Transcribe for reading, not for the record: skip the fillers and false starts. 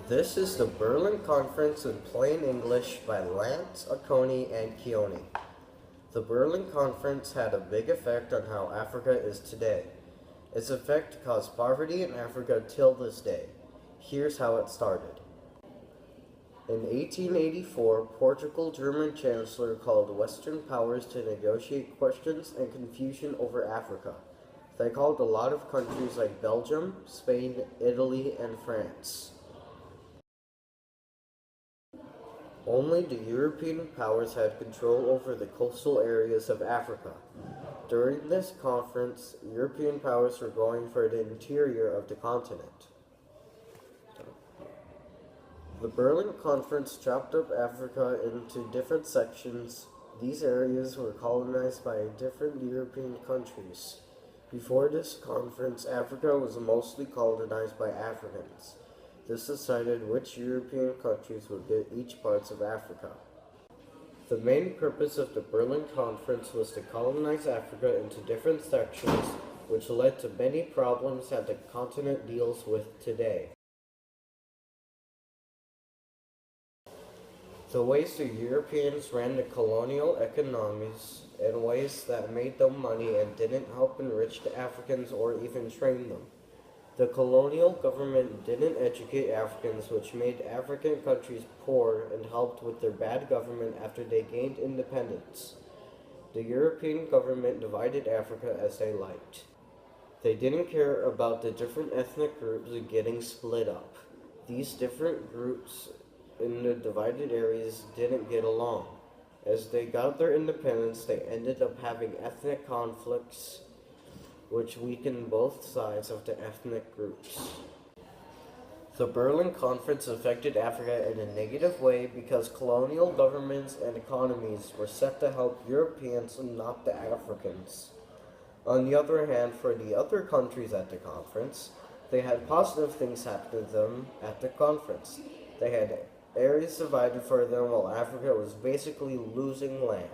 This is the Berlin Conference in plain English by Lance, Akoni, and Keoni. The Berlin Conference had a big effect on how Africa is today. Its effect caused poverty in Africa till this day. Here's how it started. In 1884, Portugal-German Chancellor called Western powers to negotiate questions and confusion over Africa. They called a lot of countries like Belgium, Spain, Italy, and France. Only the European powers had control over the coastal areas of Africa. During this conference, European powers were going for the interior of the continent. The Berlin Conference chopped up Africa into different sections. These areas were colonized by different European countries. Before this conference, Africa was mostly colonized by Africans. This decided which European countries would get each parts of Africa. The main purpose of the Berlin Conference was to colonize Africa into different sections, which led to many problems that the continent deals with today. The ways the Europeans ran the colonial economies in ways that made them money and didn't help enrich the Africans or even train them. The colonial government didn't educate Africans, which made African countries poor and helped with their bad government after they gained independence. The European government divided Africa as they liked. They didn't care about the different ethnic groups getting split up. These different groups in the divided areas didn't get along. As they got their independence, they ended up having ethnic conflicts, which weakened both sides of the ethnic groups. The Berlin Conference affected Africa in a negative way because colonial governments and economies were set to help Europeans and not the Africans. On the other hand, for the other countries at the conference, they had positive things happen to them at the conference. They had areas divided for them while Africa was basically losing land.